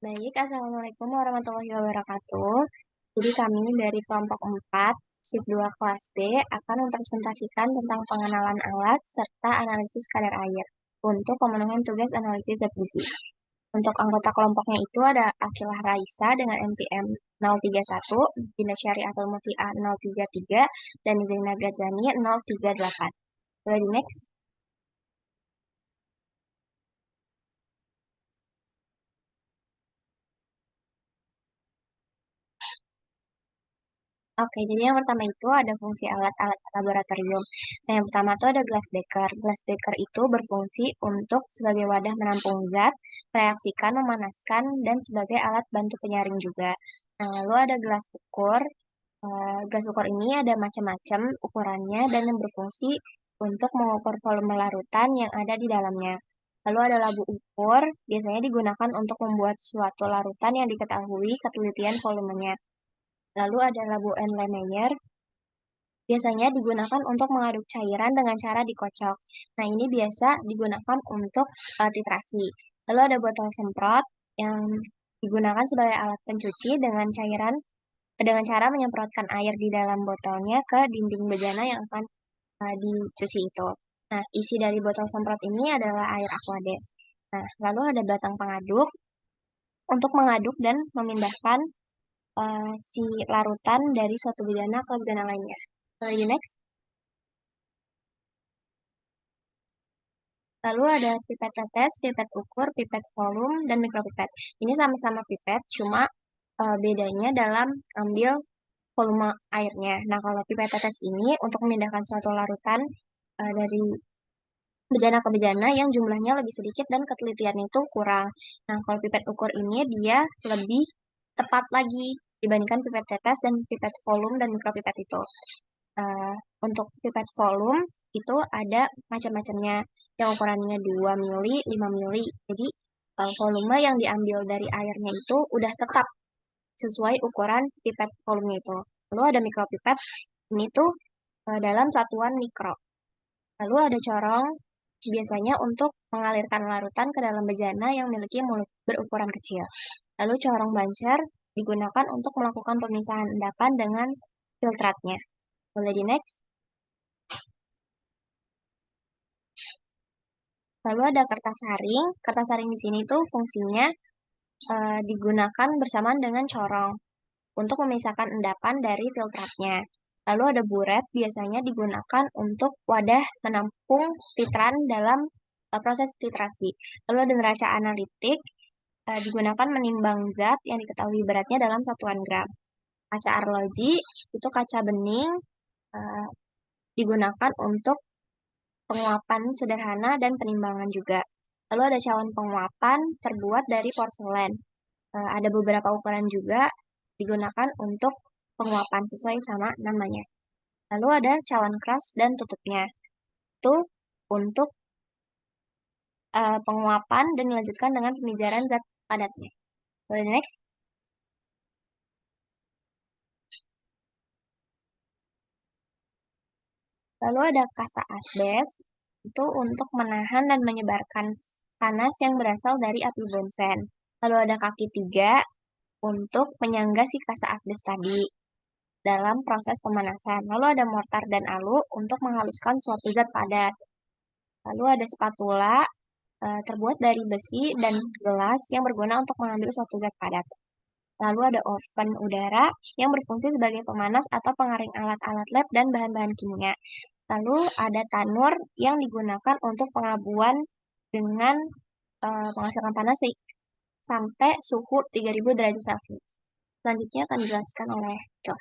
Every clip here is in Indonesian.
Baik, Assalamualaikum warahmatullahi wabarakatuh. Jadi kami dari kelompok 4, shift 2 kelas B, akan mempresentasikan tentang pengenalan alat serta analisis kadar air untuk pemenuhan tugas analisis zat gizi. Untuk anggota kelompoknya itu ada Akilah Raisa dengan NPM 031, Dinda Syariatul Mutia 033, dan Zaina Gajani 038. Boleh di next? Oke, jadi yang pertama itu ada fungsi alat-alat laboratorium. Nah, yang pertama itu ada glass beaker. Glass beaker itu berfungsi untuk sebagai wadah menampung zat, mereaksikan, memanaskan, dan sebagai alat bantu penyaring juga. Nah, lalu ada gelas ukur. Gelas ukur ini ada macam-macam ukurannya dan yang berfungsi untuk mengukur volume larutan yang ada di dalamnya. Lalu ada labu ukur, biasanya digunakan untuk membuat suatu larutan yang diketahui ketelitian volumenya. Lalu ada labu Erlenmeyer, biasanya digunakan untuk mengaduk cairan dengan cara dikocok. Nah, ini biasa digunakan untuk titrasi. Lalu ada botol semprot yang digunakan sebagai alat pencuci dengan cara menyemprotkan air di dalam botolnya ke dinding bejana yang akan dicuci itu. Nah, isi dari botol semprot ini adalah air Aquades. Nah, lalu ada batang pengaduk untuk mengaduk dan memindahkan si larutan dari suatu bejana ke bejana lainnya. Lagi next. Lalu ada pipet tetes, pipet ukur, pipet volume, dan mikropipet. Ini sama-sama pipet, cuma bedanya dalam ambil volume airnya. Nah, kalau pipet tetes ini untuk memindahkan suatu larutan dari bejana ke bejana yang jumlahnya lebih sedikit dan ketelitiannya itu kurang. Nah, kalau pipet ukur ini dia lebih tepat lagi dibandingkan pipet tetes dan pipet volume dan mikropipet itu. Eh, untuk pipet volume itu ada macam-macamnya yang ukurannya 2 mili, 5 mili. Jadi volume yang diambil dari airnya itu udah tetap sesuai ukuran pipet volume itu. Lalu ada mikropipet, ini tuh dalam satuan mikro. Lalu ada corong, biasanya untuk mengalirkan larutan ke dalam bejana yang memiliki mulut berukuran kecil. Lalu corong bancer digunakan untuk melakukan pemisahan endapan dengan filtratnya. Boleh di next. Lalu ada kertas saring. Kertas saring di sini tuh fungsinya digunakan bersamaan dengan corong untuk memisahkan endapan dari filtratnya. Lalu ada buret, biasanya digunakan untuk wadah menampung titran dalam proses titrasi. Lalu ada neraca analitik, digunakan menimbang zat yang diketahui beratnya dalam satuan gram. Kaca arloji, itu kaca bening, eh, digunakan untuk penguapan sederhana dan penimbangan juga. Lalu ada cawan penguapan terbuat dari porselen. Ada beberapa ukuran juga digunakan untuk penguapan sesuai sama namanya. Lalu ada cawan keras dan tutupnya. Itu untuk penguapan dan dilanjutkan dengan pemijaran zat padatnya. Boleh next? Lalu ada kasa asbes, itu untuk menahan dan menyebarkan panas yang berasal dari api bonsen. Lalu ada kaki tiga untuk menyangga si kasa asbes tadi dalam proses pemanasan. Lalu ada mortar dan alu untuk menghaluskan suatu zat padat. Lalu ada spatula terbuat dari besi dan gelas yang berguna untuk mengambil suatu zat padat. Lalu ada oven udara yang berfungsi sebagai pemanas atau pengaring alat-alat lab dan bahan-bahan kimia. Lalu ada tanur yang digunakan untuk pengabuan dengan penghasilkan panas sampai suhu 3000 derajat Celcius. Selanjutnya akan dijelaskan oleh John.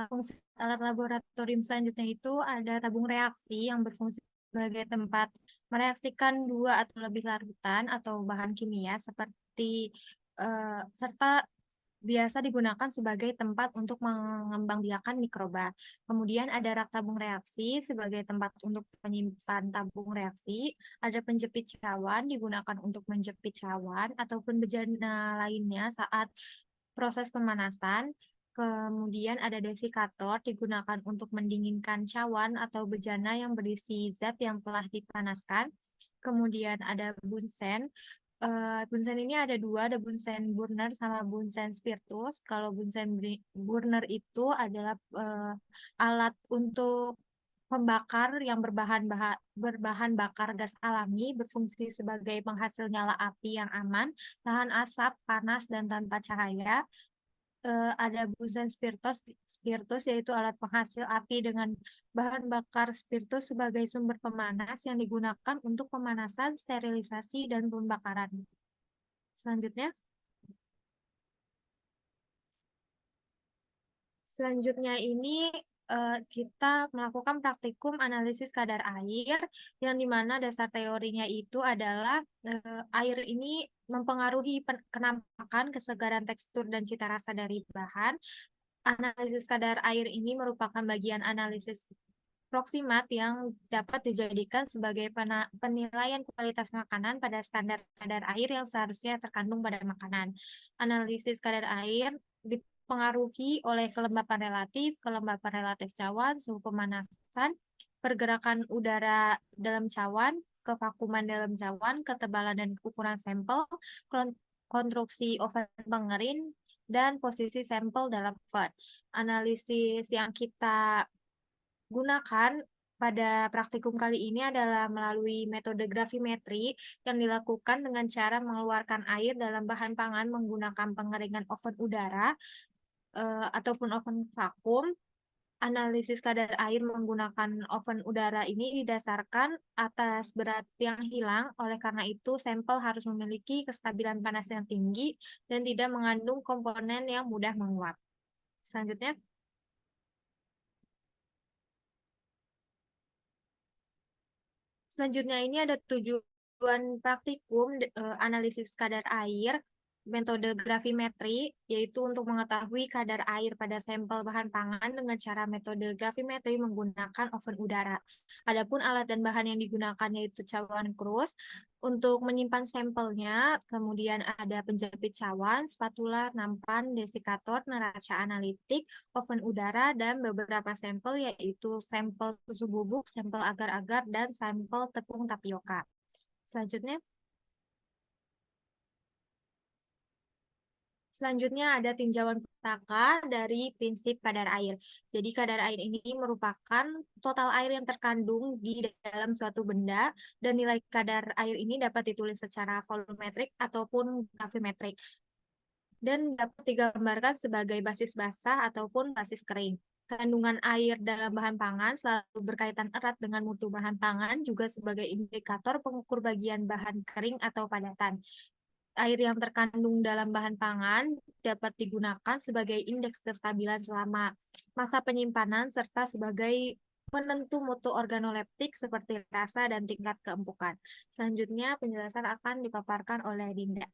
Fungsi alat laboratorium selanjutnya itu ada tabung reaksi yang berfungsi sebagai tempat mereaksikan dua atau lebih larutan atau bahan kimia seperti serta biasa digunakan sebagai tempat untuk mengembangbiakan mikroba. Kemudian ada rak tabung reaksi sebagai tempat untuk menyimpan tabung reaksi. Ada penjepit cawan digunakan untuk menjepit cawan ataupun bejana lainnya saat proses pemanasan. Kemudian ada desikator digunakan untuk mendinginkan cawan atau bejana yang berisi zat yang telah dipanaskan. Kemudian ada bunsen. Bunsen ini ada dua, ada bunsen burner sama bunsen spiritus. Kalau bunsen burner itu adalah alat untuk pembakar yang berbahan bakar gas alami, berfungsi sebagai penghasil nyala api yang aman, tahan asap, panas, dan tanpa cahaya. Ada bunsen spiritus yaitu alat penghasil api dengan bahan bakar spiritus sebagai sumber pemanas yang digunakan untuk pemanasan, sterilisasi, dan pembakaran. Selanjutnya, Selanjutnya ini kita melakukan praktikum analisis kadar air, yang dimana dasar teorinya itu adalah air ini mempengaruhi kenampakan, kesegaran tekstur, dan cita rasa dari bahan. Analisis kadar air ini merupakan bagian analisis proksimat yang dapat dijadikan sebagai penilaian kualitas makanan pada standar kadar air yang seharusnya terkandung pada makanan. Analisis kadar air dipengaruhi oleh kelembapan relatif cawan, suhu pemanasan, pergerakan udara dalam cawan, kevakuman dalam cawan, ketebalan dan ukuran sampel, konstruksi oven pengering, dan posisi sampel dalam oven. Analisis yang kita gunakan pada praktikum kali ini adalah melalui metode gravimetri yang dilakukan dengan cara mengeluarkan air dalam bahan pangan menggunakan pengeringan oven udara ataupun oven vakum. Analisis kadar air menggunakan oven udara ini didasarkan atas berat yang hilang, oleh karena itu sampel harus memiliki kestabilan panas yang tinggi dan tidak mengandung komponen yang mudah menguap. Selanjutnya, Selanjutnya ini ada tujuan praktikum analisis kadar air, metode gravimetri, yaitu untuk mengetahui kadar air pada sampel bahan pangan dengan cara metode gravimetri menggunakan oven udara. Adapun alat dan bahan yang digunakan yaitu cawan krus untuk menyimpan sampelnya, kemudian ada penjepit cawan, spatula, nampan, desikator, neraca analitik, oven udara, dan beberapa sampel yaitu sampel susu bubuk, sampel agar-agar, dan sampel tepung tapioka. Selanjutnya ada tinjauan petaka dari prinsip kadar air. Jadi kadar air ini merupakan total air yang terkandung di dalam suatu benda, dan nilai kadar air ini dapat ditulis secara volumetrik ataupun gravimetrik dan dapat digambarkan sebagai basis basah ataupun basis kering. Kandungan air dalam bahan pangan selalu berkaitan erat dengan mutu bahan pangan, juga sebagai indikator pengukur bagian bahan kering atau padatan. Air yang terkandung dalam bahan pangan dapat digunakan sebagai indeks kestabilan selama masa penyimpanan serta sebagai penentu mutu organoleptik seperti rasa dan tingkat keempukan. Selanjutnya penjelasan akan dipaparkan oleh Dinda.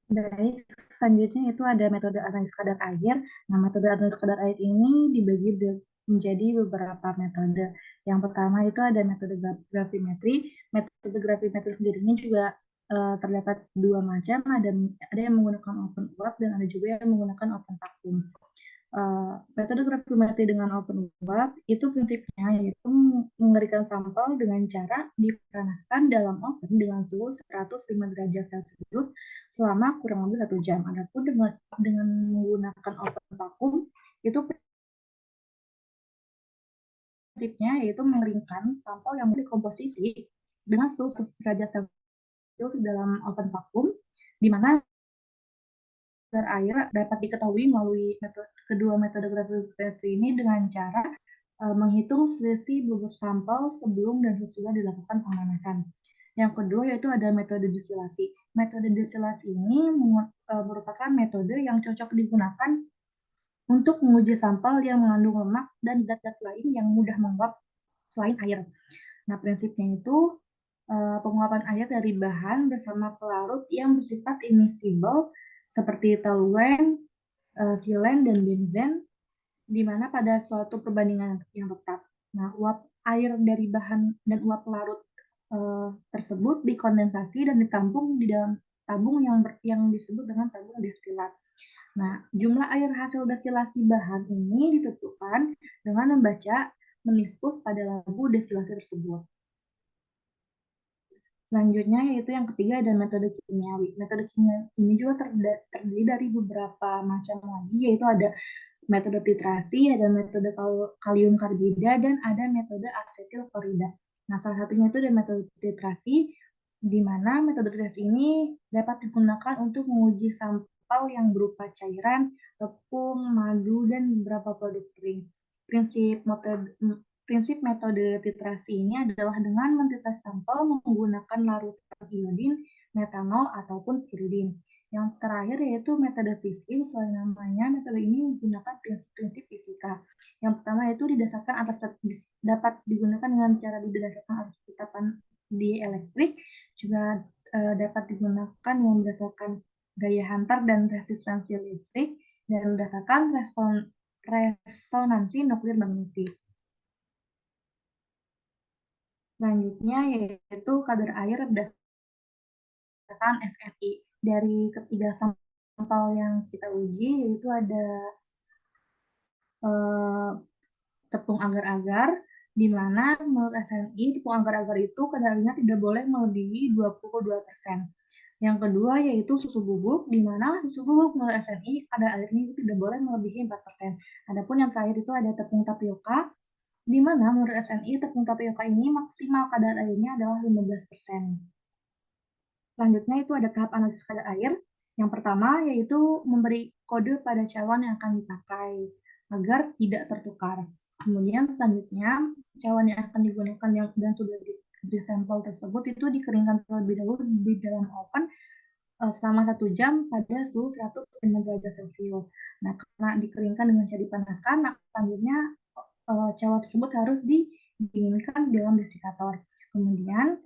Baik, selanjutnya itu ada metode analisis kadar air. Nah, metode analisis kadar air ini dibagi menjadi beberapa metode. Yang pertama itu ada metode gravimetri. Metode gravimetri sendiri ini juga terdapat dua macam. Ada yang menggunakan oven uap dan ada juga yang menggunakan oven vakum. Metode gravimetri dengan oven uap itu prinsipnya yaitu mengeringkan sampel dengan cara dipanaskan dalam oven dengan suhu 105 derajat Celcius selama kurang lebih 1 jam. Adapun dengan menggunakan oven vakum itu prinsipnya yaitu mengeringkan sampel yang dikomposisi dengan suhu 100 derajat Celcius dalam oven vakum, di mana kadar air dapat diketahui melalui kedua metode gravimetri ini dengan cara menghitung selisih bobot sampel sebelum dan sesudah dilakukan pemanasan. Yang kedua yaitu ada metode destilasi. Metode destilasi ini merupakan metode yang cocok digunakan untuk menguji sampel yang mengandung lemak dan zat-zat lain yang mudah menguap selain air. Nah, prinsipnya itu penguapan air dari bahan bersama pelarut yang bersifat immiscible seperti toluene, silen, dan benzen, di mana pada suatu perbandingan yang tetap. Nah, uap air dari bahan dan uap pelarut tersebut dikondensasi dan ditampung di dalam tabung yang disebut dengan tabung destilat. Nah, jumlah air hasil destilasi bahan ini ditentukan dengan membaca meniskus pada labu destilasi tersebut. Selanjutnya yaitu yang ketiga ada metode kimiawi. Metode kimiawi ini juga terdiri dari beberapa macam lagi, yaitu ada metode titrasi, ada metode kalium karbida, dan ada metode asetil klorida. Nah, salah satunya itu ada metode titrasi, di mana metode titrasi ini dapat digunakan untuk menguji sampel yang berupa cairan, tepung, madu, dan beberapa produk kering. Prinsip metode titrasi ini adalah dengan mentitrasi sampel menggunakan larutan iodin, metanol, ataupun piridin. Yang terakhir yaitu metode fisik, sesuai namanya, metode ini menggunakan prinsip fisika. Yang pertama yaitu didasarkan atas dapat digunakan dengan cara didasarkan atas ketetapan dielektrik, juga dapat digunakan dengan berdasarkan gaya hantar dan resistansi listrik, dan berdasarkan resonansi nuklir magnetik. Selanjutnya yaitu kadar air berdasarkan FRI. Dari ketiga sampel yang kita uji yaitu ada tepung agar-agar, di mana menurut SNI tepung agar-agar itu kadarnya tidak boleh melebihi 22%. Yang kedua yaitu susu bubuk, di mana susu bubuk menurut SNI kadar airnya itu tidak boleh melebihi 4%. Adapun yang terakhir itu ada tepung tapioka, di mana menurut SNI tepung tapioka ini maksimal kadar airnya adalah 15%. Selanjutnya itu ada tahap analisis kadar air. Yang pertama yaitu memberi kode pada cawan yang akan dipakai agar tidak tertukar. Kemudian selanjutnya cawan yang akan digunakan dan sudah diberi sampel tersebut itu dikeringkan terlebih dahulu di dalam oven selama 1 jam pada suhu 105 derajat Celcius. Nah, karena dikeringkan dengan cara dipanaskan, maka selanjutnya cawan tersebut harus didinginkan di dalam desikator. Kemudian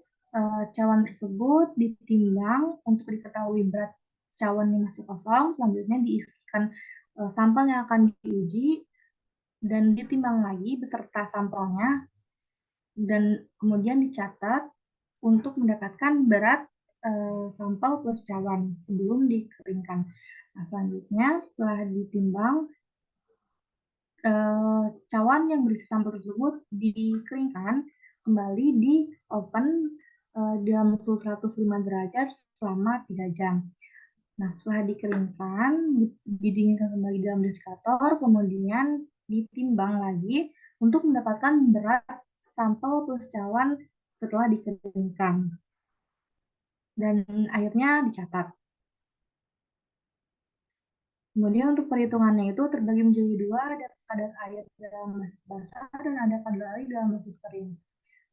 cawan tersebut ditimbang untuk diketahui berat cawan yang masih kosong. Selanjutnya diisikan sampel yang akan diuji dan ditimbang lagi beserta sampelnya, dan kemudian dicatat untuk mendapatkan berat sampel plus cawan sebelum dikeringkan. Nah, selanjutnya setelah ditimbang, cawan yang berisi sampel tersebut dikeringkan kembali di oven dalam suhu 105 derajat selama 3 jam. Nah, setelah dikeringkan, didinginkan kembali dalam desikator, kemudian ditimbang lagi untuk mendapatkan berat sampel plus cawan setelah dikeringkan. Dan akhirnya dicatat. Kemudian untuk perhitungannya itu terbagi menjadi 2, ada kadar air dalam basis basah dan ada kadar air dalam basis kering.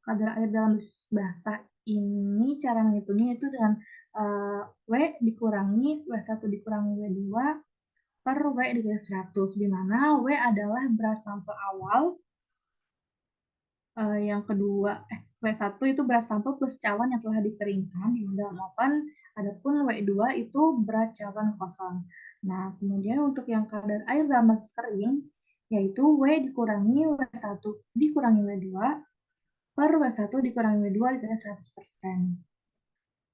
Kadar air dalam basis basah ini cara menghitungnya itu dengan W dikurangi W1 dikurangi W2 per W dikali 100, di mana W adalah berat sampel awal, yang kedua W1 itu berat sampel plus cawan yang telah dikeringkan di dalam oven, adapun W2 itu berat cawan kosong. Nah, kemudian untuk yang kadar air dalam basis kering, yaitu W dikurangi W1 dikurangi W2 per W1 dikurangi W2 dikali 100%.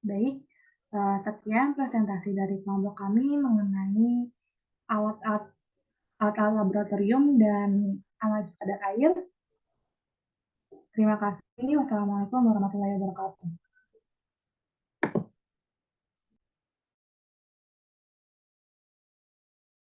Baik, sekian presentasi dari kelompok kami mengenai alat-alat laboratorium dan analisis kadar air. Terima kasih. Wassalamualaikum warahmatullahi wabarakatuh.